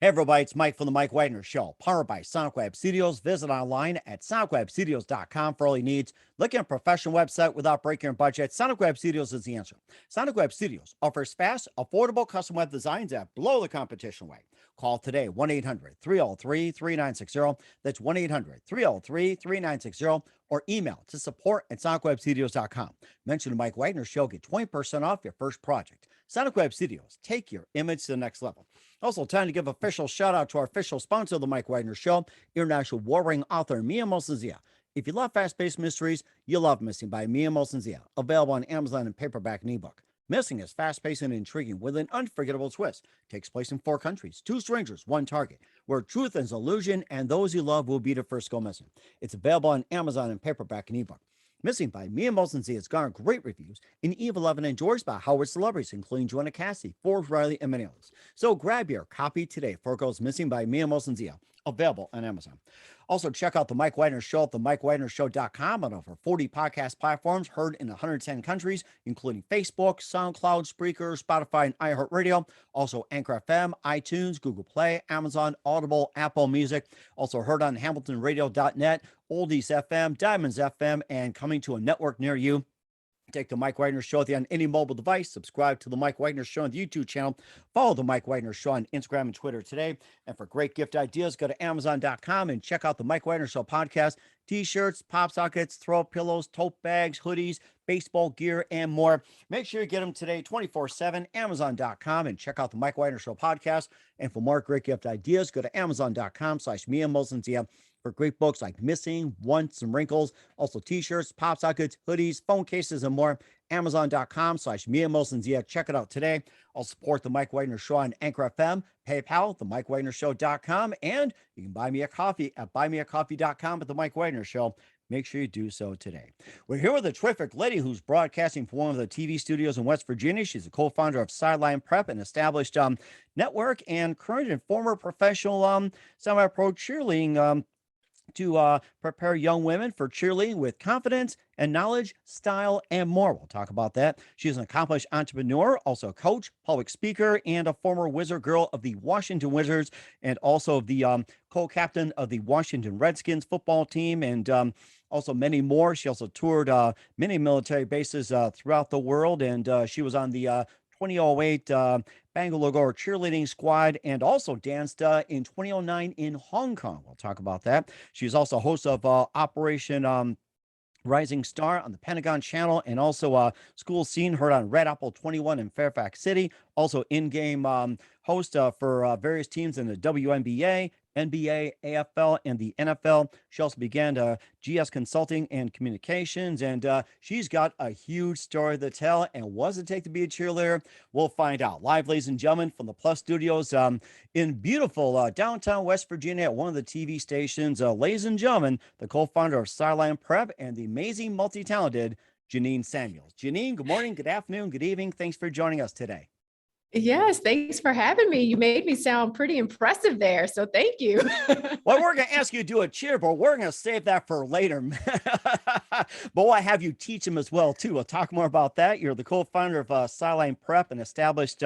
Hey everybody, it's Mike from the Mike Wagner Show, powered by Sonic Web Studios. Visit online at sonicwebstudios.com for all your needs. Looking at a professional website without breaking your budget? Sonic Web Studios is the answer. Sonic Web Studios offers fast, affordable custom web designs that blow the competition away. Call today, 1-800-303-3960. That's 1-800-303-3960. Or email to support@sonicwebstudios.com. Mention the Mike Wagner Show, get 20% off your first project. Sonic Web Studios, take your image to the next level. Also, time to give official shout out to our official sponsor of the Mike Wagner Show, international warring author Mia Mosensia. If you love fast-paced mysteries, you'll love Missing by Mia Mosensia, available on Amazon in paperback and ebook. Missing is fast-paced and intriguing with an unforgettable twist. Takes place in 4 countries, 2 strangers, 1 target, where truth is illusion and those you love will be the first to go missing. It's available on Amazon in paperback and ebook. Missing by Mia Mosensia has garnered great reviews and even loved and enjoyed by Howard celebrities, including Joanna Cassidy, Forbes Riley, and many others. So grab your copy today for it goes Missing by Mia Mosensia, available on Amazon. Also, check out the Mike Wagner Show at themikewagnershow.com on over 40 podcast platforms heard in 110 countries, including Facebook, SoundCloud, Spreaker, Spotify, and iHeartRadio. Also, Anchor FM, iTunes, Google Play, Amazon, Audible, Apple Music. Also heard on HamiltonRadio.net, Oldies FM, Diamonds FM, and coming to a network near you. Take the Mike Wagner Show on any mobile device. Subscribe to the Mike Wagner Show on the YouTube channel. Follow the Mike Wagner Show on Instagram and Twitter today. And for great gift ideas, go to Amazon.com and check out the Mike Wagner Show podcast. T-shirts, pop sockets, throw pillows, tote bags, hoodies, baseball gear, and more. Make sure you get them today 24/7. Amazon.com and check out the Mike Wagner Show podcast. And for more great gift ideas, go to Amazon.com/Mia Mosensia. For great books like Missing, Once, and Wrinkles. Also t-shirts, pop sockets, hoodies, phone cases, and more. Amazon.com/Mia Mosensia. Check it out today. I'll support the Mike Wagner Show on Anchor FM, PayPal, themikewagnershow.com, and you can buy me a coffee at buymeacoffee.com at the Mike Wagner Show. Make sure you do so today. We're here with a terrific lady who's broadcasting for one of the TV studios in West Virginia. She's a co-founder of Sideline Prep, an established network, and current and former professional semi-pro cheerleading to prepare young women for cheerleading with confidence and knowledge, style, and more. We'll talk about that. She's an accomplished entrepreneur, also a coach, public speaker, and a former Wizard girl of the Washington Wizards, and also the co-captain of the Washington Redskins football team, and also many more. She also toured many military bases throughout the world, and she was on the 2008 Bangalore cheerleading squad and also danced in 2009 in Hong Kong. We'll talk about that. She's also host of Operation Rising Star on the Pentagon Channel, and also School Scene heard on Red Apple 21 in Fairfax City. Also in-game host for various teams in the WNBA, NBA, AFL, and the NFL. She also began GS Consulting and Communications, and she's got a huge story to tell. And what does it take to be a cheerleader? We'll find out. Live, ladies and gentlemen, from the Plus Studios in beautiful downtown West Virginia at one of the TV stations. Ladies and gentlemen, the co-founder of Sideline Prep and the amazing, multi-talented GeNienne Samuels. GeNienne, good morning, good afternoon, good evening. Thanks for joining us today. Yes, thanks for having me. You made me sound pretty impressive there, so thank you. Well, we're going to ask you to do a cheer, but we're going to save that for later. But we'll have you teach them as well, too. We'll talk more about that. You're the co-founder of Sideline Prep, an established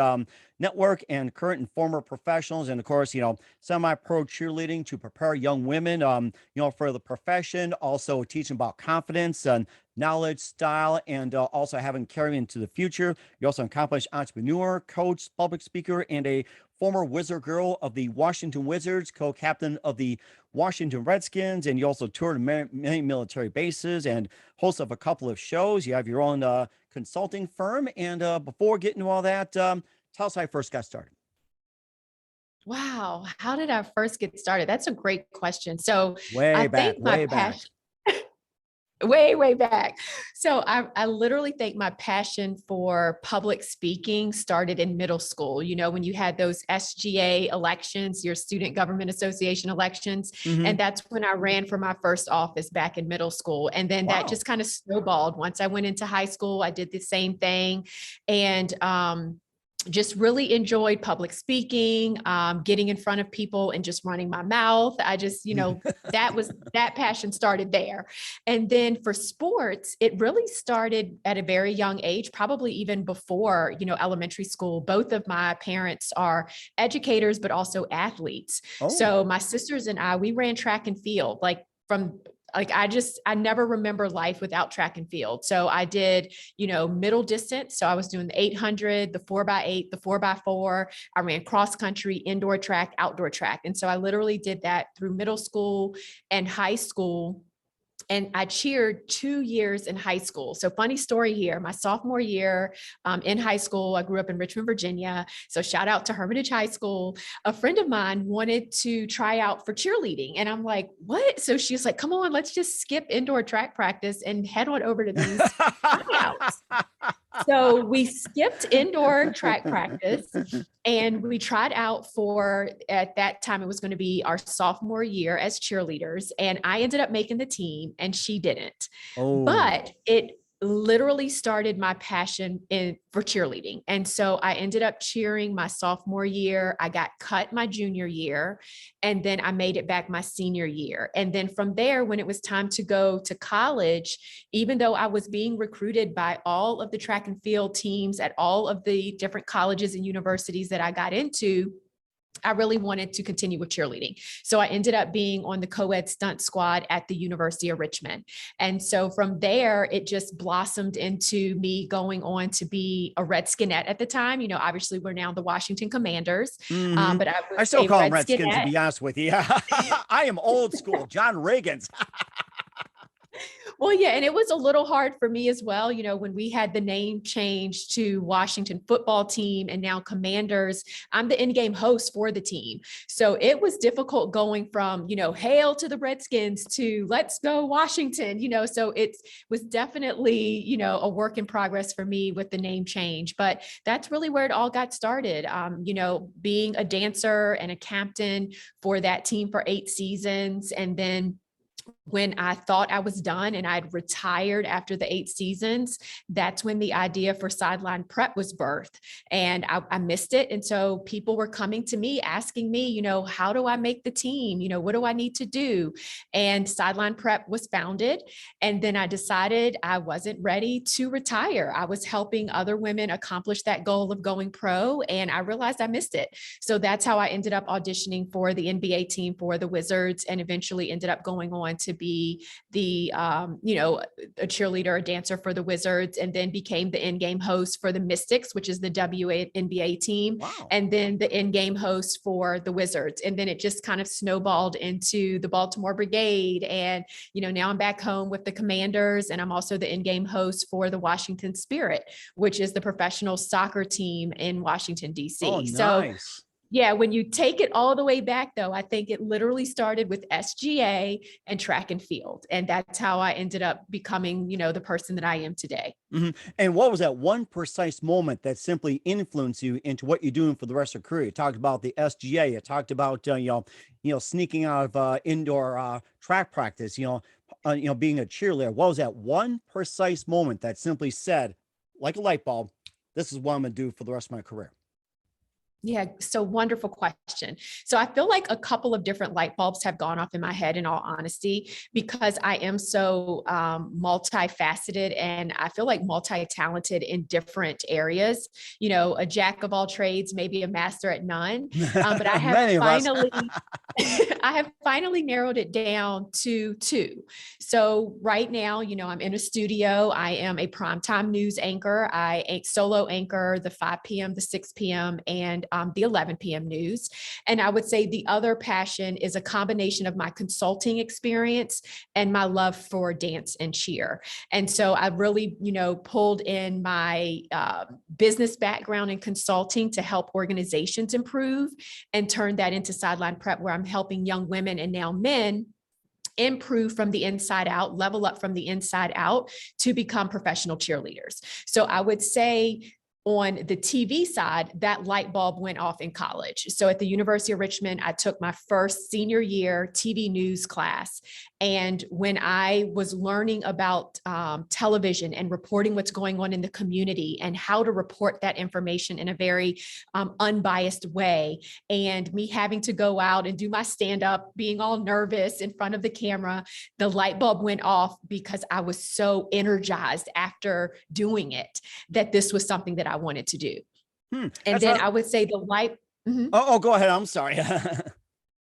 network, and current and former professionals, and of course, semi-pro cheerleading to prepare young women, for the profession. Also teaching about confidence and knowledge, style, and also having carry into the future. You're also an accomplished entrepreneur, coach, public speaker, and a former Wizard girl of the Washington Wizards, co-captain of the Washington Redskins, and you also toured many military bases and host of a couple of shows. You have your own consulting firm. And before getting to all that, tell us how you first got started. Wow, how did I first get started? That's a great question. So Way back. way back. So I literally think my passion for public speaking started in middle school. When you had those SGA elections, your Student Government Association elections. Mm-hmm. And that's when I ran for my first office back in middle school. And then that just kind of snowballed. Once I went into high school, I did the same thing. And just really enjoyed public speaking, getting in front of people and just running my mouth. I just, that passion started there. And then for sports, it really started at a very young age, probably even before, elementary school. Both of my parents are educators, but also athletes. Oh, So my sisters and I, we ran track and field, I never remember life without track and field. So I did, middle distance. So I was doing the 800, the 4x8, the 4x4. I ran cross country, indoor track, outdoor track. And so I literally did that through middle school and high school. And I cheered 2 years in high school. So funny story here, my sophomore year in high school, I grew up in Richmond, Virginia. So shout out to Hermitage High School. A friend of mine wanted to try out for cheerleading. And I'm like, what? So she's like, come on, let's just skip indoor track practice and head on over to these tryouts. So we skipped indoor track practice and we tried out at that time, it was going to be our sophomore year as cheerleaders. And I ended up making the team and she didn't. oh, But it literally started my passion for cheerleading. And so I ended up cheering my sophomore year. I got cut my junior year, and then I made it back my senior year. And then from there, when it was time to go to college, even though I was being recruited by all of the track and field teams at all of the different colleges and universities that I got into, I really wanted to continue with cheerleading. So I ended up being on the co-ed stunt squad at the University of Richmond. And so from there, it just blossomed into me going on to be a Redskinette at the time. Obviously we're now the Washington Commanders, but I still call them Redskins, to be honest with you. I am old school, John Reagan's. Well, yeah, and it was a little hard for me as well. When we had the name change to Washington Football Team and now Commanders, I'm the in-game host for the team. So it was difficult going from, hail to the Redskins to let's go Washington, so it was definitely, a work in progress for me with the name change. But that's really where it all got started. Being a dancer and a captain for that team for 8 seasons. And then when I thought I was done and I'd retired after the 8 seasons, that's when the idea for Sideline Prep was birthed, and I missed it. And so people were coming to me asking me, how do I make the team? What do I need to do? And Sideline Prep was founded. And then I decided I wasn't ready to retire. I was helping other women accomplish that goal of going pro, and I realized I missed it. So that's how I ended up auditioning for the NBA team for the Wizards, and eventually ended up going on to be the, a cheerleader, a dancer for the Wizards, and then became the in-game host for the Mystics, which is the WNBA team. Wow. And then the in-game host for the Wizards. And then it just kind of snowballed into the Baltimore Brigade. And, now I'm back home with the Commanders, and I'm also the in-game host for the Washington Spirit, which is the professional soccer team in Washington, D.C. Oh, nice. So yeah, when you take it all the way back, though, I think it literally started with SGA and track and field. And that's how I ended up becoming, the person that I am today. Mm-hmm. And what was that one precise moment that simply influenced you into what you're doing for the rest of your career? You talked about the SGA. You talked about, sneaking out of indoor track practice, being a cheerleader. What was that one precise moment that simply said, like a light bulb, this is what I'm going to do for the rest of my career? Yeah. So wonderful question. So I feel like a couple of different light bulbs have gone off in my head, in all honesty, because I am so multifaceted, and I feel like multi-talented in different areas, a jack of all trades, maybe a master at none. But I have finally narrowed it down to 2. So right now, I'm in a studio. I am a primetime news anchor. I solo anchor the 5 p.m., the 6 p.m., and the 11 p.m. news. And I would say the other passion is a combination of my consulting experience and my love for dance and cheer. And so I've really, pulled in my business background in consulting to help organizations improve, and turn that into Sideline Prep, where I'm helping young women and now men improve from the inside out, level up from the inside out to become professional cheerleaders. So I would say, on the TV side, that light bulb went off in college. So at the University of Richmond, I took my first senior year TV news class. And when I was learning about television and reporting what's going on in the community and how to report that information in a very unbiased way, and me having to go out and do my stand-up, being all nervous in front of the camera, the light bulb went off because I was so energized after doing it that this was something that I wanted to do. And then I would say the light. Mhm. Oh, go ahead. I'm sorry.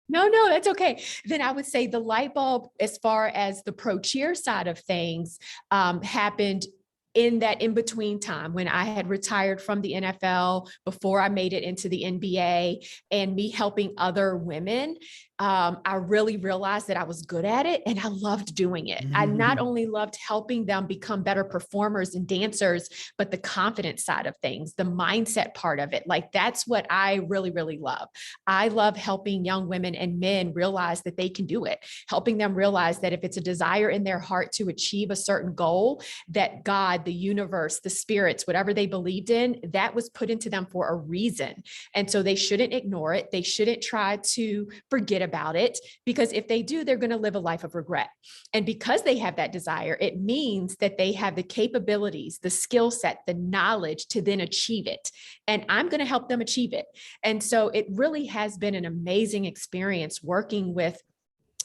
No, that's okay. Then I would say the light bulb, as far as the pro cheer side of things, happened in that in-between time when I had retired from the NFL before I made it into the NBA, and me helping other women. I really realized that I was good at it and I loved doing it. I not only loved helping them become better performers and dancers, but the confidence side of things, the mindset part of it. Like, that's what I really, really love. I love helping young women and men realize that they can do it, helping them realize that if it's a desire in their heart to achieve a certain goal, that God, the universe, the spirits, whatever they believed in, that was put into them for a reason. And so they shouldn't ignore it. They shouldn't try to forget about it, because if they do, they're going to live a life of regret. And because they have that desire, it means that they have the capabilities, the skill set, the knowledge to then achieve it. And I'm going to help them achieve it. And so it really has been an amazing experience working with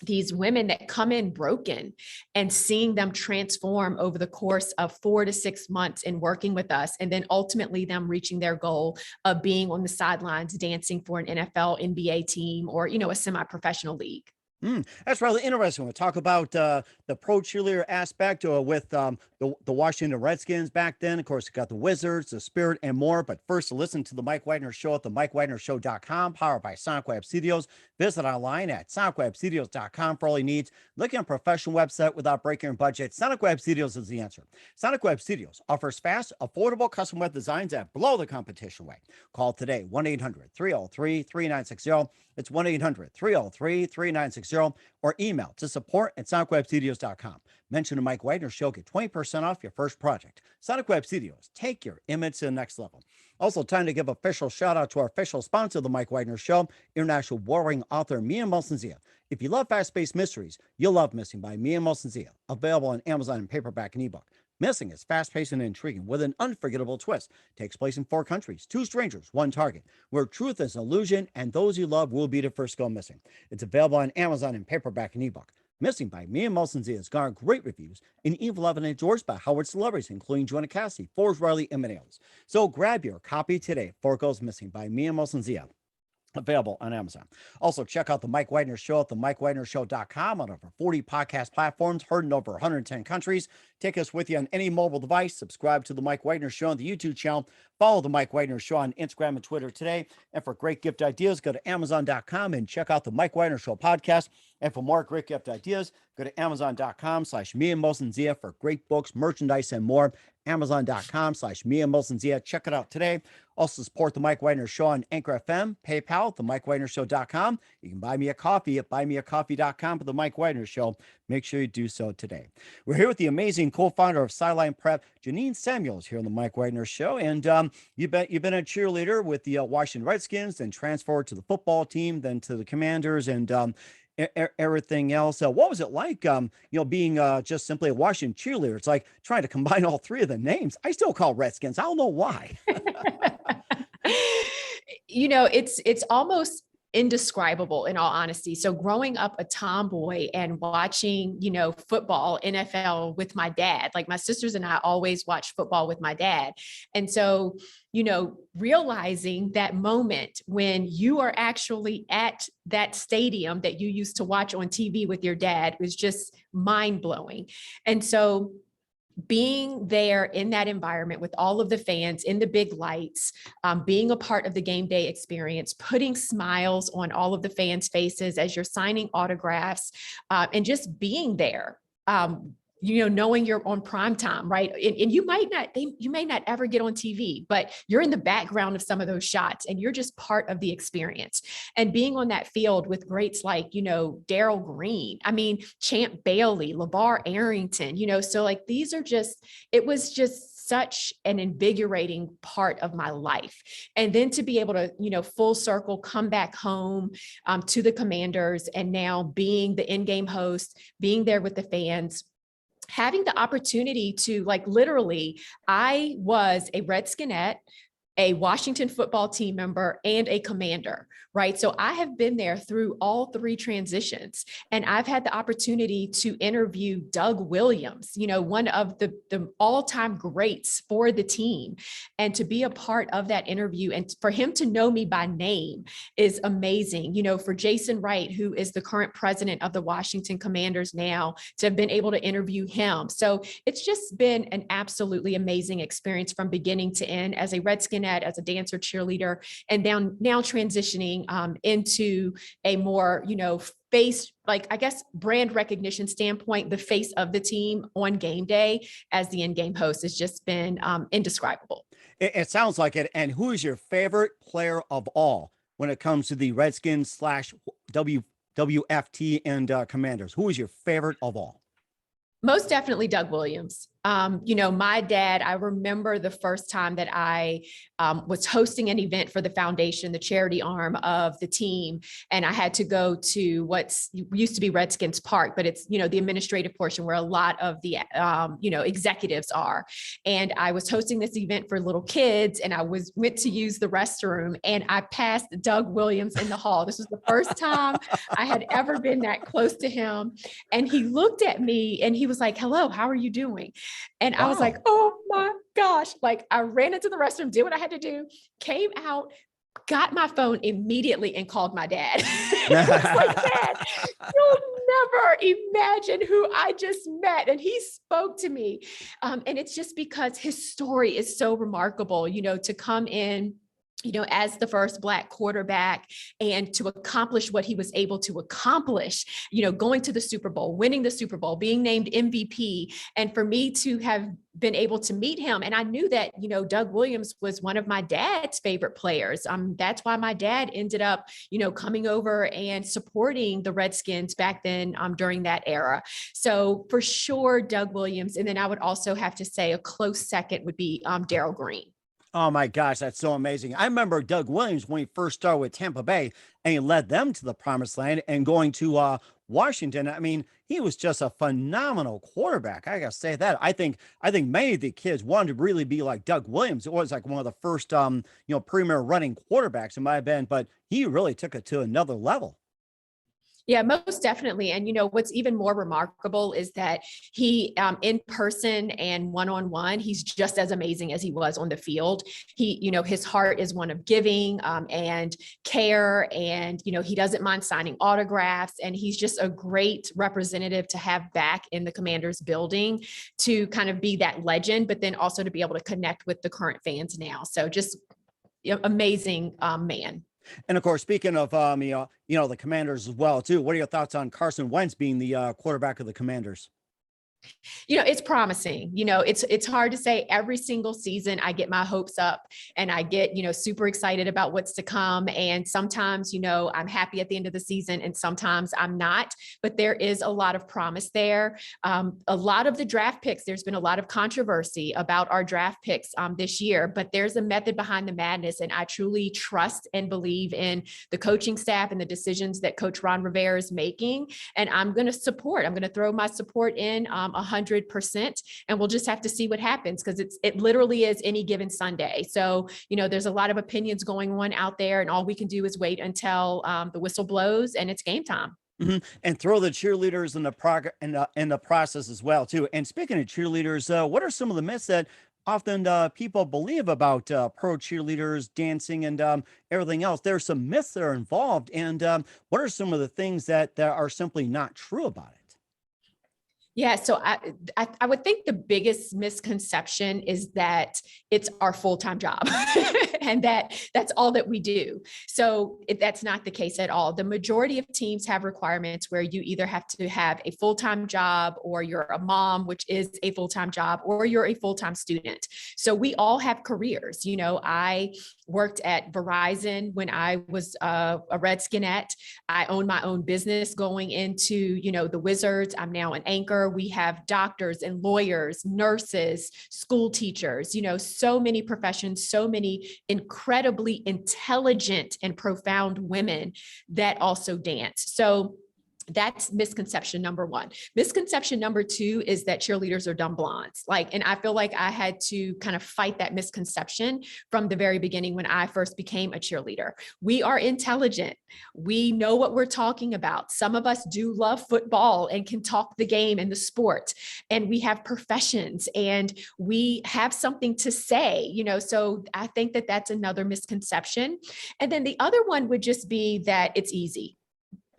these women that come in broken and seeing them transform over the course of 4 to 6 months in working with us. And then ultimately them reaching their goal of being on the sidelines, dancing for an NFL, NBA team, or, a semi-professional league. That's really interesting. We'll talk about the pro cheerleader aspect with the Washington Redskins back then. Of course, you got the Wizards, the Spirit, and more. But first, to listen to the Mike Wagner Show at the MikeWagnerShow.com, powered by Sonic Web Studios. Visit online at SonicWebStudios.com for all your needs. Looking at a professional website without breaking your budget, Sonic Web Studios is the answer. Sonic Web Studios offers fast, affordable custom web designs that blow the competition away. Call today, 1-800-303-3960. It's 1-800-303-3960, or email to support@sonicwebstudios.com. Mention the Mike Wagner Show, get 20% off your first project. Sonic Web Studios, take your image to the next level. Also, time to give official shout out to our official sponsor of the Mike Wagner Show, international warring author Mia Molson-Zia. If you love fast-paced mysteries, you'll love Missing by Mia Molson-Zia, available on Amazon in paperback and ebook. Missing is fast-paced and intriguing with an unforgettable twist. Takes place in 4 countries, 2 strangers, 1 target, where truth is an illusion and those you love will be the first go missing. It's available on Amazon in paperback and ebook. Missing by Mia Molson-Zia has garnered great reviews and even loved and endorsed by Howard celebrities, including Joanna Cassidy, Forbes Riley, and many others. So grab your copy today before it goes missing by Mia Molson-Zia. Available on Amazon. Also, check out the Mike Wagner Show at the MikeWagnerShow.com on over 40 podcast platforms, heard in over 110 countries. Take us with you on any mobile device. Subscribe to the Mike Wagner Show on the YouTube channel. Follow the Mike Wagner Show on Instagram and Twitter today. And for great gift ideas, go to Amazon.com and check out the Mike Wagner Show podcast. And for more great gift ideas, go to Amazon.com/Mia Molson-Zia for great books, merchandise, and more. Amazon.com/Mia Molson-Zia. Check it out today. Also support the Mike Wagner Show on Anchor FM, PayPal, at the MikeWagnerShow.com. You can buy me a coffee at buymeacoffee.com for the Mike Wagner Show. Make sure you do so today. We're here with the amazing co-founder of Sideline Prep, GeNienne Samuels, here on the Mike Wagner Show. And you've been a cheerleader with the Washington Redskins, then transferred to the football team, then to the Commanders, and everything else. What was it like, being just simply a Washington cheerleader? It's like trying to combine all 3 of the names. I still call Redskins. I don't know why. It's almost indescribable, in all honesty. So growing up a tomboy and watching, football, NFL with my dad, like my sisters and I always watched football with my dad. And so, realizing that moment when you are actually at that stadium that you used to watch on TV with your dad was just mind blowing. And so being there in that environment with all of the fans in the big lights, being a part of the game day experience, putting smiles on all of the fans' faces as you're signing autographs, and just being there, knowing you're on prime time, right? And you may not ever get on TV, but you're in the background of some of those shots and you're just part of the experience. And being on that field with greats like, Darryl Green, Champ Bailey, LeVar Arrington, so like it was just such an invigorating part of my life. And then to be able to, full circle, come back home to the Commanders, and now being the in-game host, being there with the fans, having the opportunity to, like, literally, I was a Redskinette, a Washington football team member, and a Commander, right? So I have been there through all three transitions, and I've had the opportunity to interview Doug Williams, one of the all-time greats for the team, and to be a part of that interview, and for him to know me by name is amazing. For Jason Wright, who is the current president of the Washington Commanders now, to have been able to interview him. So it's just been an absolutely amazing experience from beginning to end as a Redskin, as a dancer, cheerleader, and now transitioning into a more, face, like, I guess, brand recognition standpoint, the face of the team on game day as the in-game host has just been indescribable. It sounds like it. And who is your favorite player of all when it comes to the Redskins / WFT and Commanders? Who is your favorite of all? Most definitely Doug Williams. My dad, I remember the first time that I was hosting an event for the foundation, the charity arm of the team. And I had to go to what's used to be Redskins Park, but it's, the administrative portion where a lot of the, executives are. And I was hosting this event for little kids, and I went to use the restroom, and I passed Doug Williams in the hall. This was the first time I had ever been that close to him. And he looked at me and he was like, "Hello, how are you doing?" And I was like, "Oh my gosh." Like, I ran into the restroom, did what I had to do, came out, got my phone immediately, and called my dad. I was like, "Dad, you'll never imagine who I just met." And he spoke to me. And it's just because his story is so remarkable, to come in, as the first Black quarterback, and to accomplish what he was able to accomplish, going to the Super Bowl, winning the Super Bowl, being named MVP. And for me to have been able to meet him, and I knew that, Doug Williams was one of my dad's favorite players. That's why my dad ended up, coming over and supporting the Redskins back then during that era. So for sure, Doug Williams. And then I would also have to say a close second would be Darryl Green. Oh my gosh, that's so amazing. I remember Doug Williams when he first started with Tampa Bay and he led them to the promised land, and going to Washington. I mean, he was just a phenomenal quarterback. I gotta say that. I think many of the kids wanted to really be like Doug Williams. It was like one of the first premier running quarterbacks it might have been, but he really took it to another level. Yeah, most definitely. And, what's even more remarkable is that he, in person and one-on-one, he's just as amazing as he was on the field. He, his heart is one of giving and care. And, he doesn't mind signing autographs. And he's just a great representative to have back in the Commanders building, to kind of be that legend, but then also to be able to connect with the current fans now. So just amazing man. And of course, speaking of the Commanders as well too, what are your thoughts on Carson Wentz being the quarterback of the Commanders? It's promising. It's hard to say. Every single season I get my hopes up, and I get, super excited about what's to come. And sometimes, I'm happy at the end of the season, and sometimes I'm not, but there is a lot of promise there. A lot of the draft picks, there's been a lot of controversy about our draft picks this year, but there's a method behind the madness. And I truly trust and believe in the coaching staff and the decisions that Coach Ron Rivera is making. And I'm going to throw my support in 100%. And we'll just have to see what happens, because it literally is any given Sunday. So, there's a lot of opinions going on out there, and all we can do is wait until the whistle blows and it's game time. Mhm. And throw the cheerleaders in the process as well too. And speaking of cheerleaders, what are some of the myths that often people believe about pro cheerleaders dancing and everything else? There are some myths that are involved, and what are some of the things that are simply not true about it? Yeah, so I would think the biggest misconception is that it's our full-time job and that's all that we do. So that's not the case at all. The majority of teams have requirements where you either have to have a full-time job, or you're a mom, which is a full-time job, or you're a full-time student. So we all have careers. I worked at Verizon when I was a Redskinette. I own my own business going into, the Wizards. I'm now an anchor summer, we have doctors and lawyers, nurses, school teachers, so many professions, so many incredibly intelligent and profound women that also dance. So that's misconception number one. Misconception number two is that cheerleaders are dumb blondes. And I feel like I had to kind of fight that misconception from the very beginning when I first became a cheerleader. We are intelligent. We know what we're talking about. Some of us do love football and can talk the game and the sport, and we have professions and we have something to say, so I think that that's another misconception. And then the other one would just be that it's easy.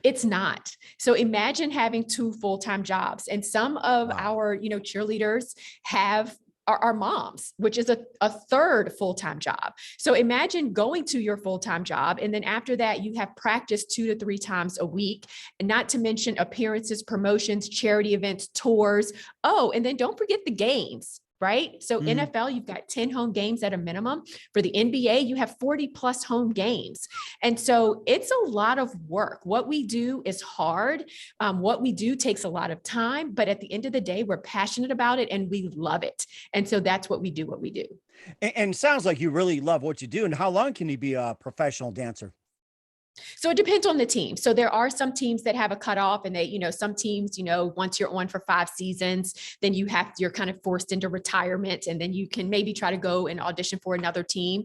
It's not. So imagine having two full-time jobs, and some of our, cheerleaders are moms, which is a third full-time job. So imagine going to your full-time job, and then after that, you have practice 2 to 3 times a week, and not to mention appearances, promotions, charity events, tours. Oh, and then don't forget the games. Right? So NFL, you've got 10 home games at a minimum. For the NBA, you have 40 plus home games. And so it's a lot of work. What we do is hard. What we do takes a lot of time, but at the end of the day, we're passionate about it and we love it. And so that's what we do. And sounds like you really love what you do. And how long can you be a professional dancer? So it depends on the team. So there are some teams that have a cutoff, and they, some teams, once you're on for 5 seasons, then you're kind of forced into retirement, and then you can maybe try to go and audition for another team.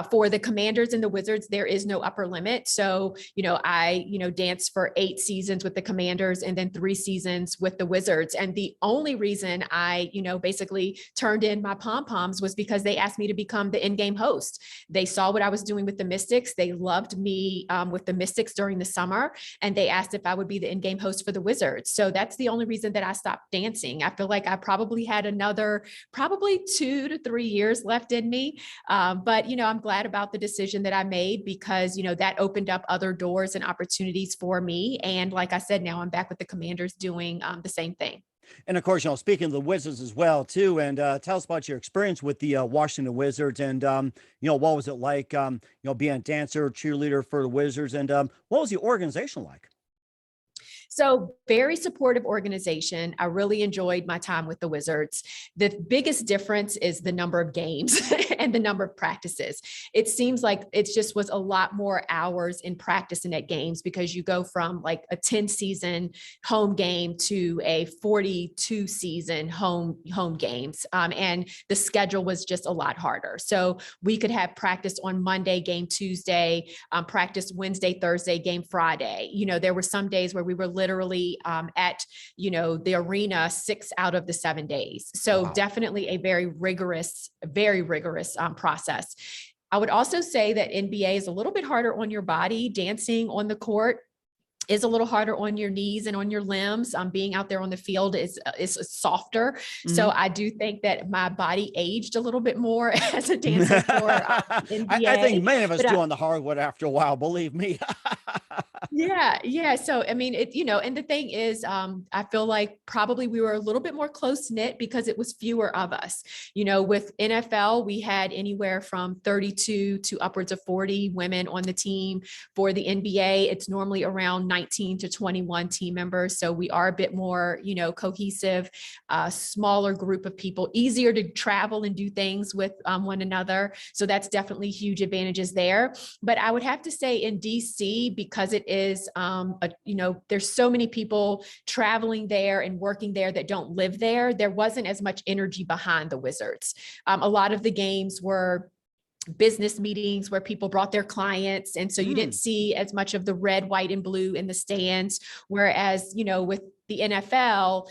For the Commanders and the Wizards, there is no upper limit. So, I, danced for 8 seasons with the Commanders and then 3 seasons with the Wizards. And the only reason I, basically turned in my pom-poms was because they asked me to become the in-game host. They saw what I was doing with the Mystics. They loved me with the Mystics during the summer, and they asked if I would be the in-game host for the Wizards. So that's the only reason that I stopped dancing. I feel like I probably had another 2 to 3 years left in me. But, I'm glad about the decision that I made because, that opened up other doors and opportunities for me. And like I said, now I'm back with the Commanders doing the same thing. And of course, speaking of the Wizards as well, too, and tell us about your experience with the Washington Wizards, and what was it like, being a dancer, cheerleader for the Wizards, and what was the organization like? So very supportive organization. I really enjoyed my time with the Wizards. The biggest difference is the number of games and the number of practices. It seems like it just was a lot more hours in practice and at games because you go from like a 10 season home game to a 42 season home games. And the schedule was just a lot harder. So we could have practice on Monday, game Tuesday, practice Wednesday, Thursday, game Friday. There were some days where we were literally at, the arena 6 out of the 7 days. So definitely a very rigorous process. I would also say that NBA is a little bit harder on your body. Dancing on the court is a little harder on your knees and on your limbs. Being out there on the field is softer. So I do think that my body aged a little bit more as a dancer for NBA. I think many of us do on the hardwood after a while, believe me. Yeah. So, I mean, and the thing is, I feel like probably we were a little bit more close knit because it was fewer of us. With NFL, we had anywhere from 32 to upwards of 40 women on the team. For the NBA, it's normally around 19 to 21 team members. So we are a bit more, cohesive, smaller group of people, easier to travel and do things with one another. So that's definitely huge advantages there. But I would have to say in DC, because it is, there's so many people traveling there and working there that don't live there, there wasn't as much energy behind the Wizards. A lot of the games were business meetings where people brought their clients. And so you didn't see as much of the red, white, and blue in the stands. Whereas, with the NFL,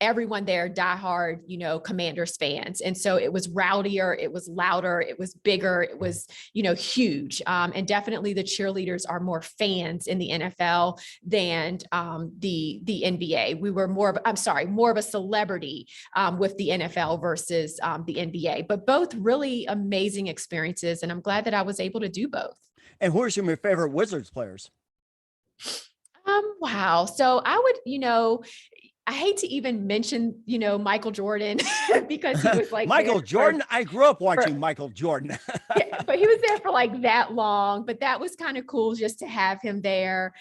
everyone there diehard, Commanders fans. And so it was rowdier, it was louder, it was bigger, it was, huge. And definitely the cheerleaders are more fans in the NFL than the NBA. We were more of a celebrity with the NFL versus the NBA, but both really amazing experiences. And I'm glad that I was able to do both. And who are some of your favorite Wizards players? Wow. So I would, I hate to even mention, Michael Jordan because he was like Michael Jordan. I grew up watching Michael Jordan. Yeah, but he was there for like that long, but that was kind of cool just to have him there.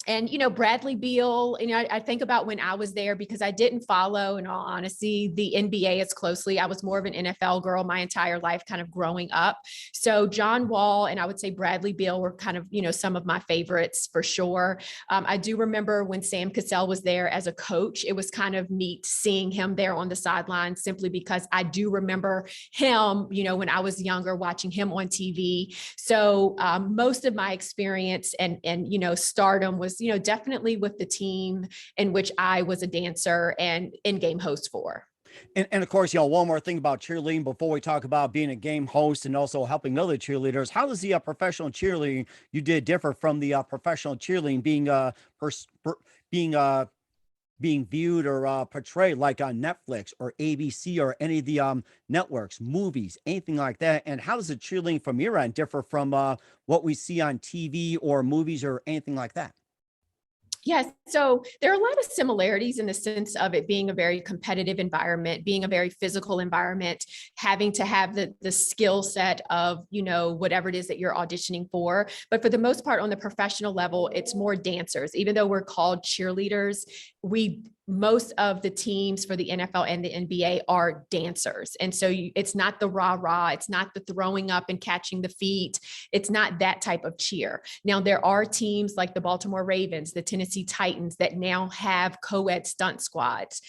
And, Bradley Beal, I think about when I was there because I didn't follow, in all honesty, the NBA as closely. I was more of an NFL girl my entire life, kind of growing up. So John Wall and I would say Bradley Beal were kind of, some of my favorites for sure. I do remember when Sam Cassell was there as a coach, it was kind of neat seeing him there on the sideline simply because I do remember him, when I was younger, watching him on TV. So most of my experience and stardom was, definitely with the team in which I was a dancer and in-game host for. And of course, one more thing about cheerleading before we talk about being a game host and also helping other cheerleaders. How does the professional cheerleading you did differ from the professional cheerleading being being viewed or portrayed like on Netflix or ABC or any of the networks, movies, anything like that? And how does the cheerleading from your end differ from what we see on TV or movies or anything like that? Yes. So there are a lot of similarities in the sense of it being a very competitive environment, being a very physical environment, having to have the skill set of, whatever it is that you're auditioning for. But for the most part, on the professional level, it's more dancers. Even though we're called cheerleaders, most of the teams for the NFL and the NBA are dancers. And so it's not the rah-rah, it's not the throwing up and catching the feet. It's not that type of cheer. Now, there are teams like the Baltimore Ravens, the Tennessee Titans that now have co-ed stunt squads.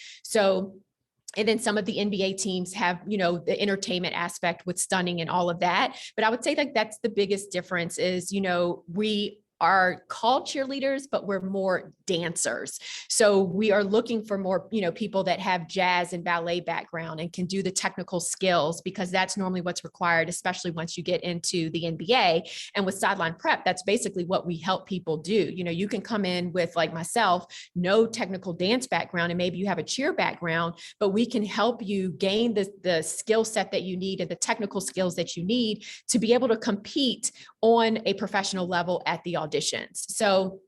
And then some of the NBA teams have, the entertainment aspect with stunning and all of that. But I would say that's the biggest difference is, we are called cheerleaders, but we're more dancers. So we are looking for more, people that have jazz and ballet background and can do the technical skills, because that's normally what's required, especially once you get into the NBA. And with Sideline Prep, that's basically what we help people do. You can come in with, like myself, no technical dance background, and maybe you have a cheer background, but we can help you gain the skill set that you need and the technical skills that you need to be able to compete on a professional level at the auditions. So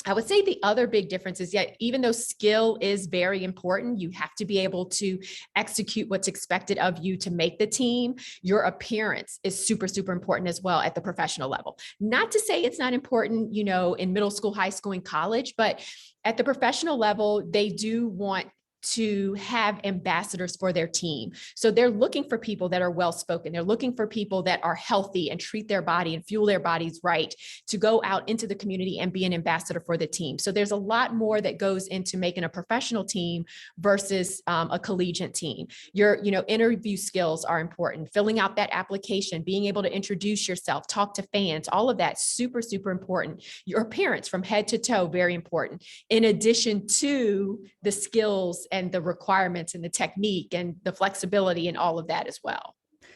I would say the other big difference is, even though skill is very important, you have to be able to execute what's expected of you to make the team. Your appearance is super, super important as well at the professional level. Not to say it's not important, in middle school, high school, and college, but at the professional level, they do want to have ambassadors for their team. So they're looking for people that are well-spoken. They're looking for people that are healthy and treat their body and fuel their bodies right to go out into the community and be an ambassador for the team. So there's a lot more that goes into making a professional team versus a collegiate team. Your, interview skills are important. Filling out that application, being able to introduce yourself, talk to fans, all of that, super, super important. Your appearance from head to toe, very important. In addition to the skills and the requirements and the technique and the flexibility and all of that as well.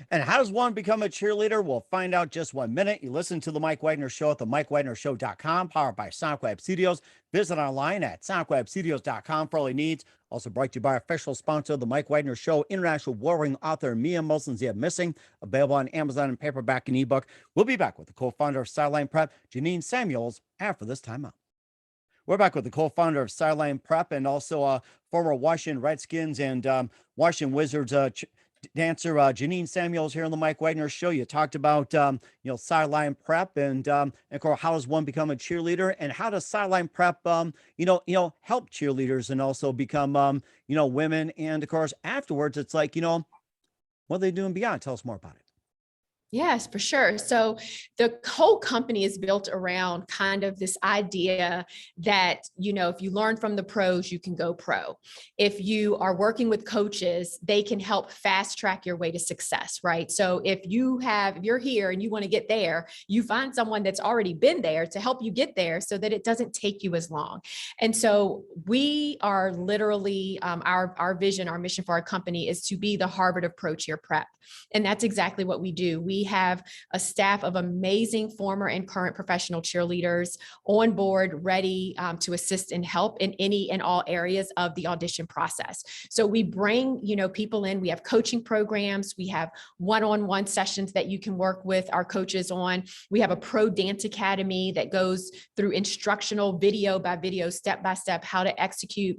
And how does one become a cheerleader? We'll find out just 1 minute. You listen to the Mike Wagner Show at the MikeWagnerShow.com, powered by SonicWeb Studios. Visit online at SonicWebStudios.com for all your needs. Also brought to you by official sponsor of the Mike Wagner Show, international warring author Mia Mulson's Yet Missing, available on Amazon in paperback and ebook. We'll be back with the co-founder of Sideline Prep, GeNienne Samuels, after this timeout. We're back with the co-founder of Sideline Prep and also former Washington Redskins and Washington Wizards dancer GeNienne Samuels here on the Mike Wagner Show. You talked about Sideline Prep and of course, how does one become a cheerleader, and how does Sideline Prep help cheerleaders and also become women, and of course afterwards it's like what are they doing beyond? Tell us more about it. Yes, for sure. So the whole company is built around kind of this idea that, if you learn from the pros, you can go pro. If you are working with coaches, they can help fast track your way to success, right? So if you're here and you want to get there, you find someone that's already been there to help you get there so that it doesn't take you as long. And so we are literally, our vision, our mission for our company is to be the Harvard of Pro Cheer Prep. And that's exactly what we do. We have a staff of amazing former and current professional cheerleaders on board, ready to assist and help in any and all areas of the audition process. So we bring, people in. We have coaching programs. We have one-on-one sessions that you can work with our coaches on. We have a pro dance academy that goes through instructional video by video, step by step, how to execute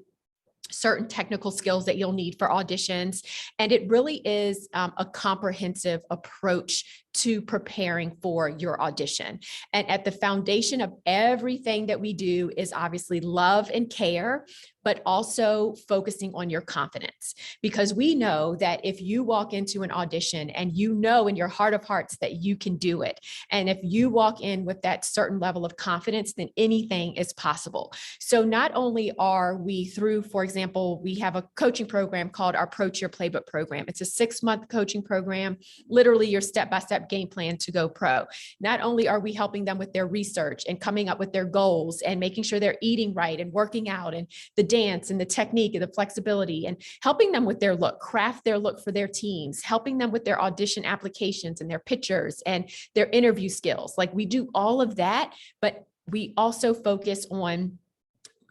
certain technical skills that you'll need for auditions. And it really is a comprehensive approach to preparing for your audition. And at the foundation of everything that we do is obviously love and care, but also focusing on your confidence. Because we know that if you walk into an audition and you know in your heart of hearts that you can do it, and if you walk in with that certain level of confidence, then anything is possible. So not only are we through, for example, we have a coaching program called our Pro Cheer Playbook program. It's a 6-month coaching program, literally your step-by-step game plan to go pro. Not only are we helping them with their research and coming up with their goals and making sure they're eating right and working out and the dance and the technique and the flexibility, and helping them with their look, craft their look for their teams, helping them with their audition applications and their pictures and their interview skills. Like, we do all of that, but we also focus on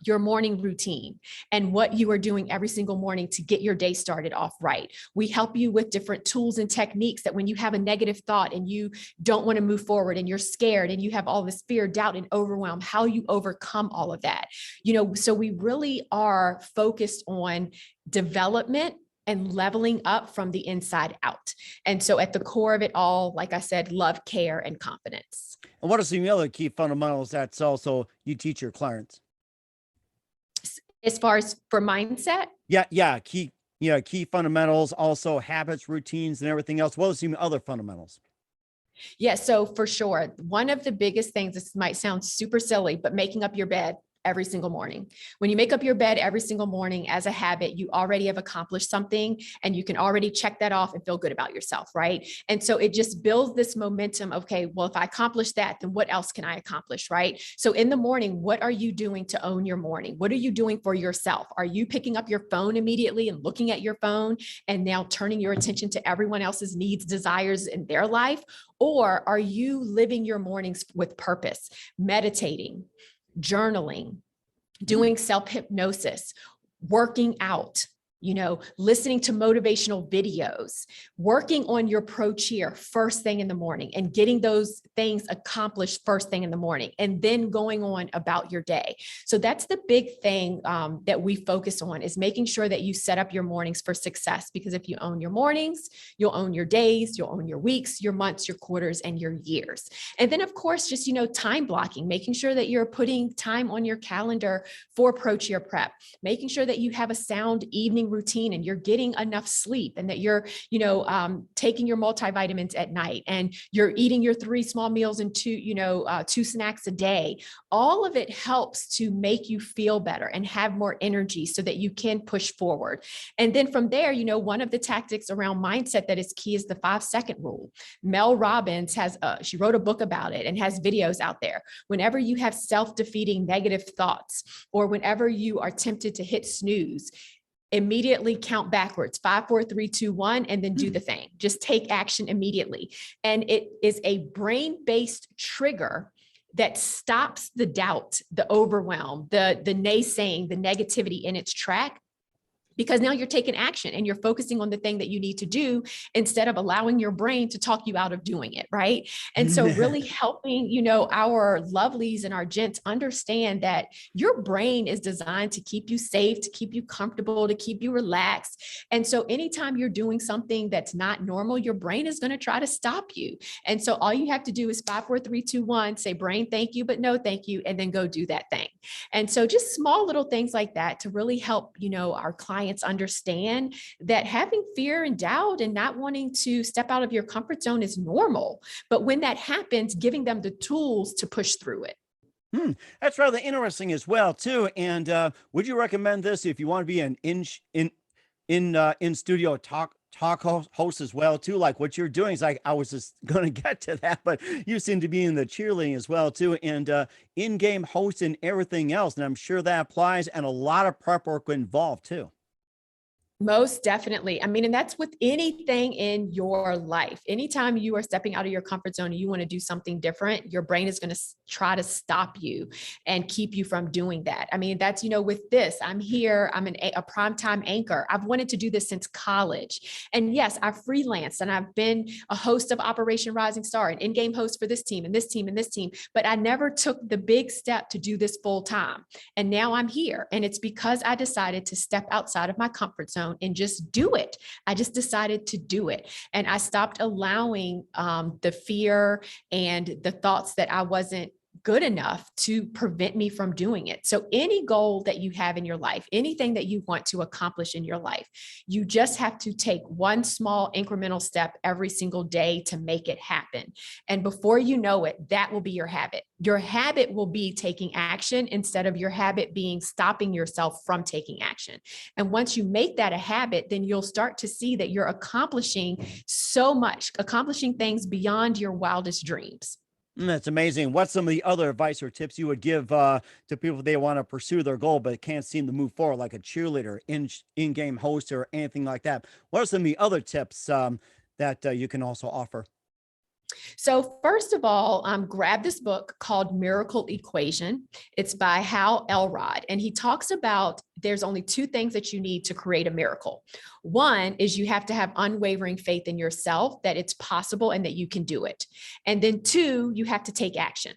your morning routine and what you are doing every single morning to get your day started off right. We help you with different tools and techniques that when you have a negative thought and you don't want to move forward and you're scared and you have all this fear, doubt, and overwhelm, how you overcome all of that. So we really are focused on development and leveling up from the inside out. And so at the core of it all, like I said, love, care, and confidence. And what are some other key fundamentals that's also you teach your clients? As far as for mindset? Yeah. Key fundamentals, also habits, routines, and everything else. What are some other fundamentals? Yeah, so for sure. One of the biggest things, this might sound super silly, but making up your bed every single morning. When you make up your bed every single morning as a habit, you already have accomplished something and you can already check that off and feel good about yourself, right? And so it just builds this momentum. Okay, well, if I accomplish that, then what else can I accomplish, right? So in the morning, what are you doing to own your morning? What are you doing for yourself? Are you picking up your phone immediately and looking at your phone and now turning your attention to everyone else's needs, desires in their life? Or are you living your mornings with purpose, meditating, journaling, doing self-hypnosis, working out, listening to motivational videos, working on your pro cheer first thing in the morning and getting those things accomplished first thing in the morning, and then going on about your day. So that's the big thing that we focus on, is making sure that you set up your mornings for success, because if you own your mornings, you'll own your days, you'll own your weeks, your months, your quarters, and your years. And then of course, just, time blocking, making sure that you're putting time on your calendar for pro cheer prep, making sure that you have a sound evening routine and you're getting enough sleep, and that you're, taking your multivitamins at night and you're eating your 3 small meals and 2 snacks a day. All of it helps to make you feel better and have more energy so that you can push forward. And then from there, one of the tactics around mindset that is key is the 5-second rule. Mel Robbins she wrote a book about it and has videos out there. Whenever you have self-defeating negative thoughts, or whenever you are tempted to hit snooze, immediately count backwards, 5, 4, 3, 2, 1, and then do the thing. Just take action immediately. And it is a brain-based trigger that stops the doubt, the overwhelm, the naysaying, the negativity in its track. Because now you're taking action and you're focusing on the thing that you need to do instead of allowing your brain to talk you out of doing it, right? And so really helping, our lovelies and our gents understand that your brain is designed to keep you safe, to keep you comfortable, to keep you relaxed. And so anytime you're doing something that's not normal, your brain is going to try to stop you. And so all you have to do is 5, 4, 3, 2, 1, say, brain, thank you, but no, thank you. And then go do that thing. And so just small little things like that to really help, our clients understand that having fear and doubt and not wanting to step out of your comfort zone is normal. But when that happens, giving them the tools to push through it. That's rather interesting as well, too. And would you recommend this if you want to be an in studio talk host as well, too? Like what you're doing is like, I was just going to get to that, but you seem to be in the cheerleading as well, too, and in-game host and everything else. And I'm sure that applies, and a lot of prep work involved, too. Most definitely. I mean, and that's with anything in your life. Anytime you are stepping out of your comfort zone and you want to do something different, your brain is going to try to stop you and keep you from doing that. I mean, that's, with this, I'm here, I'm a primetime anchor. I've wanted to do this since college. And yes, I've freelanced and I've been a host of Operation Rising Star, an in-game host for this team and this team and this team, but I never took the big step to do this full time. And now I'm here. And it's because I decided to step outside of my comfort zone zone and just do it. I just decided to do it. And I stopped allowing the fear and the thoughts that I wasn't good enough to prevent me from doing it. So any goal that you have in your life, anything that you want to accomplish in your life, you just have to take one small incremental step every single day to make it happen. And before you know it, that will be your habit. Your habit will be taking action instead of your habit being stopping yourself from taking action. And once you make that a habit, then you'll start to see that you're accomplishing so much, accomplishing things beyond your wildest dreams. That's amazing. What's some of the other advice or tips you would give to people if they want to pursue their goal but can't seem to move forward, like a cheerleader, in-game host, or anything like that? What are some of the other tips that you can also offer? So first of all, grab this book called Miracle Equation. It's by Hal Elrod, and he talks about there's only two things that you need to create a miracle. One is you have to have unwavering faith in yourself that it's possible and that you can do it. And then two, you have to take action.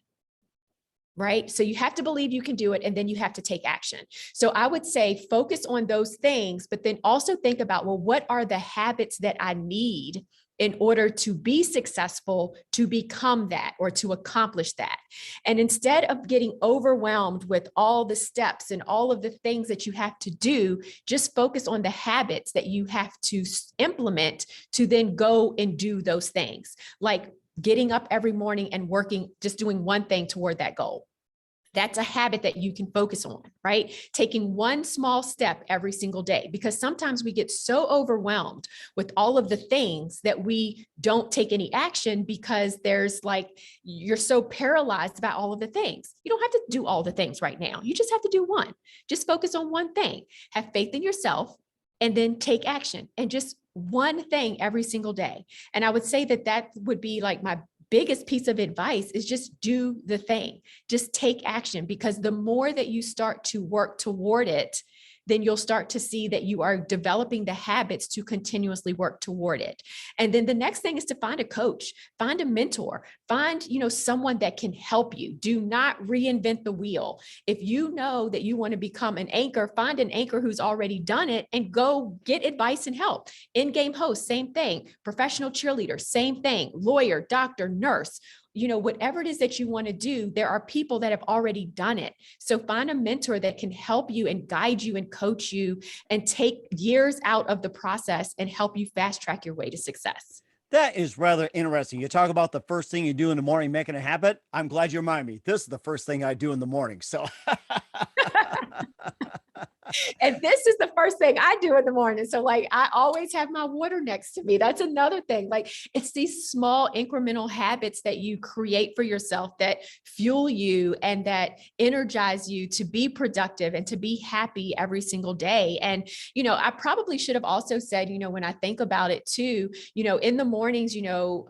Right? So you have to believe you can do it, and then you have to take action. So I would say focus on those things, but then also think about, well, what are the habits that I need in order to be successful, to become that, or to accomplish that? And instead of getting overwhelmed with all the steps and all of the things that you have to do, just focus on the habits that you have to implement to then go and do those things. Like getting up every morning and working, just doing one thing toward that goal. That's a habit that you can focus on, right? Taking one small step every single day, because sometimes we get so overwhelmed with all of the things that we don't take any action because there's like, you're so paralyzed about all of the things. You don't have to do all the things right now. You just have to do one. Just focus on one thing. Have faith in yourself and then take action, and just one thing every single day. And I would say that that would be like my biggest piece of advice is just do the thing, just take action, because the more that you start to work toward it, then you'll start to see that you are developing the habits to continuously work toward it. And then the next thing is to find a coach, find a mentor, find, someone that can help you. Do not reinvent the wheel. If you know that you want to become an anchor, find an anchor who's already done it and go get advice and help. In-game host, same thing. Professional cheerleader, same thing. Lawyer, doctor, nurse. Whatever it is that you want to do, there are people that have already done it. So find a mentor that can help you and guide you and coach you and take years out of the process and help you fast track your way to success. That is rather interesting. You talk about the first thing you do in the morning, making a habit. I'm glad you remind me. This is the first thing I do in the morning. So And this is the first thing I do in the morning. So like, I always have my water next to me. That's another thing. Like, it's these small incremental habits that you create for yourself that fuel you and that energize you to be productive and to be happy every single day. And, I probably should have also said, when I think about it too, in the mornings,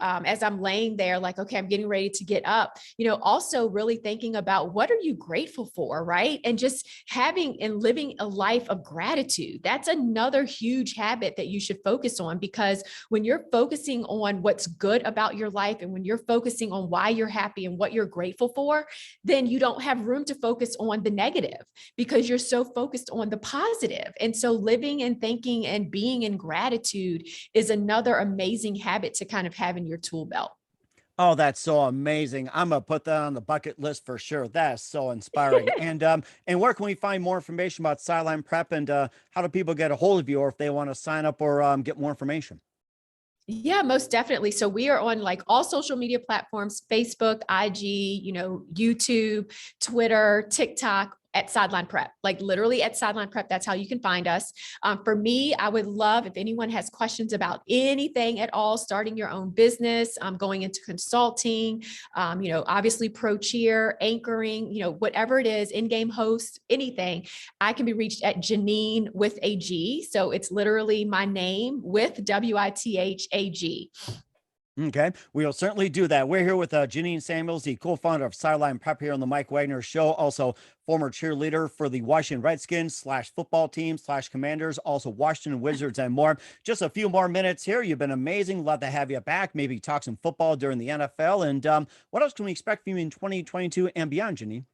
as I'm laying there, like, okay, I'm getting ready to get up, also really thinking about what are you grateful for, right? And just having and living a life of gratitude. That's another huge habit that you should focus on, because when you're focusing on what's good about your life and when you're focusing on why you're happy and what you're grateful for, then you don't have room to focus on the negative because you're so focused on the positive. And so living and thinking and being in gratitude is another amazing habit to kind of have in your tool belt. oh, that's so amazing. I'm gonna put that on the bucket list for sure. That's so inspiring. And where can we find more information about Sideline Prep, and how do people get a hold of you, or if they want to sign up or get more information? Yeah, most definitely. So we are on like all social media platforms, Facebook, IG, YouTube, Twitter, TikTok, at Sideline Prep, like literally at Sideline Prep. That's how you can find us. For me, I would love if anyone has questions about anything at all, starting your own business, going into consulting, obviously pro cheer, anchoring, whatever it is, in-game host, anything, I can be reached at GeNienne with a G. So it's literally my name with WITHAG. Okay, we'll certainly do that. We're here with GeNienne Samuels, the co-founder of Sideline Prep here on the Mike Wagner Show, also former cheerleader for the Washington Redskins / football team / Commanders, also Washington Wizards and more. Just a few more minutes here. You've been amazing. Love to have you back. Maybe talk some football during the NFL. And what else can we expect from you in 2022 and beyond, GeNienne?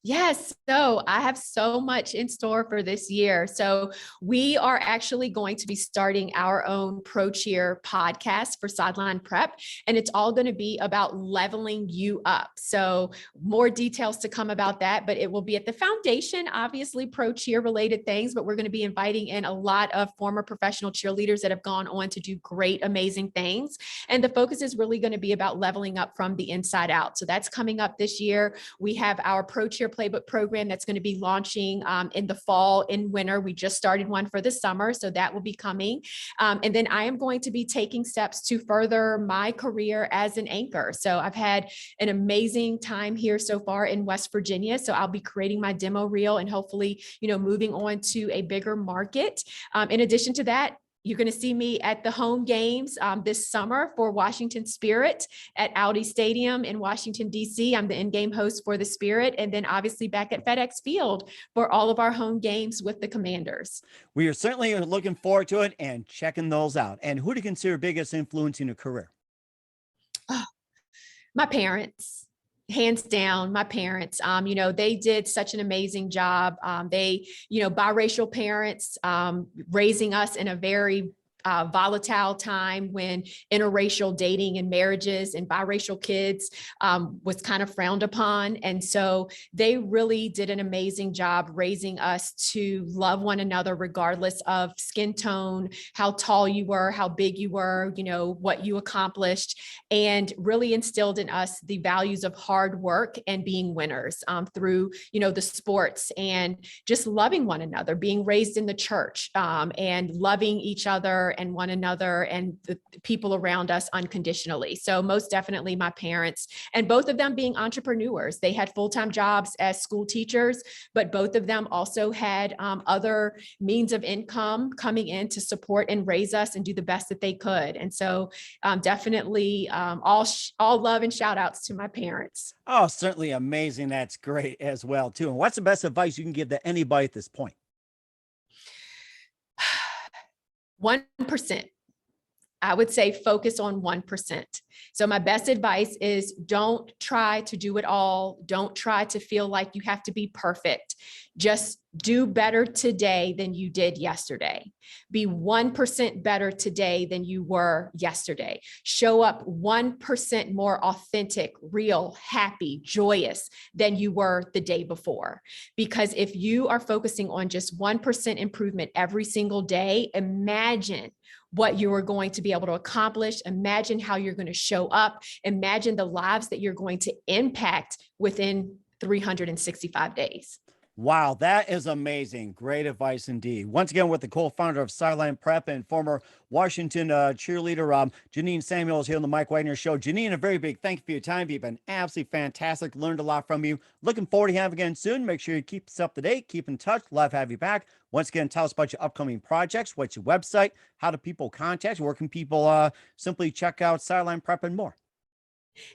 Yes, so I have so much in store for this year. So we are actually going to be starting our own Pro Cheer podcast for Sideline Prep, and it's all going to be about leveling you up. So more details to come about that, but it will be at the foundation, obviously Pro Cheer related things, but we're going to be inviting in a lot of former professional cheerleaders that have gone on to do great, amazing things. And the focus is really going to be about leveling up from the inside out. So that's coming up this year. We have our Pro Cheer Playbook program that's going to be launching in the fall and winter. We just started one for the summer, so that will be coming. And then I am going to be taking steps to further my career as an anchor. So I've had an amazing time here so far in West Virginia. So I'll be creating my demo reel and hopefully, moving on to a bigger market. In addition to that, you're going to see me at the home games this summer for Washington Spirit at Audi Stadium in Washington, D.C. I'm the in-game host for the Spirit. And then obviously back at FedEx Field for all of our home games with the Commanders. We are certainly looking forward to it and checking those out. And who do you consider biggest influence in your career? Oh, my parents. Hands down, my parents, they did such an amazing job. Biracial parents, raising us in a very volatile time when interracial dating and marriages and biracial kids was kind of frowned upon. And so they really did an amazing job raising us to love one another, regardless of skin tone, how tall you were, how big you were, what you accomplished, and really instilled in us the values of hard work and being winners through, the sports and just loving one another, being raised in the church and loving each other and one another and the people around us unconditionally. So most definitely my parents, and both of them being entrepreneurs. They had full-time jobs as school teachers, but both of them also had other means of income coming in to support and raise us and do the best that they could. And so definitely all love and shout outs to my parents. Oh, certainly amazing. That's great as well, too. And what's the best advice you can give to anybody at this point? 1%. I would say focus on 1%. So my best advice is don't try to do it all. Don't try to feel like you have to be perfect. Just do better today than you did yesterday. Be 1% better today than you were yesterday. Show up 1% more authentic, real, happy, joyous than you were the day before. Because if you are focusing on just 1% improvement every single day, imagine what you are going to be able to accomplish. Imagine how you're going to show up. Imagine the lives that you're going to impact within 365 days. Wow, that is amazing. Great advice indeed. Once again, with the co-founder of Sideline Prep and former Washington cheerleader, GeNienne Samuels here on the Mike Wagner Show. GeNienne, a very big thank you for your time. You've been absolutely fantastic. Learned a lot from you. Looking forward to having you again soon. Make sure you keep us up to date. Keep in touch. Love to have you back. Once again, tell us about your upcoming projects. What's your website? How do people contact you? Where can people simply check out Sideline Prep and more?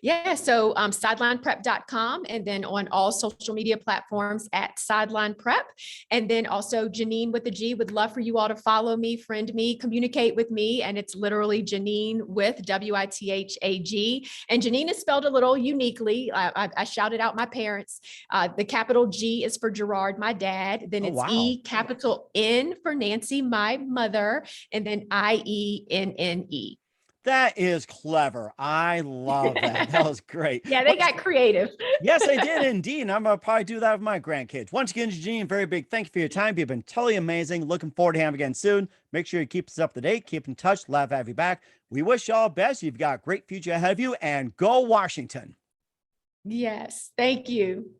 Yeah, so sidelineprep.com, and then on all social media platforms at Sideline Prep. And then also GeNienne with a G. Would love for you all to follow me, friend me, communicate with me. And it's literally GeNienne with WITHAG. And GeNienne is spelled a little uniquely. I shouted out my parents. The capital G is for Gerard, my dad. Then it's Wow. E, capital N for Nancy, my mother, and then IENNE. That is clever. I love that. That was great. Yeah, they got creative. Yes, I did indeed. And I'm going to probably do that with my grandkids. Once again, GeNienne, very big thank you for your time. You've been totally amazing. Looking forward to having you again soon. Make sure you keep us up to date. Keep in touch. Love to have you back. We wish you all the best. You've got a great future ahead of you, and go Washington. Yes, thank you.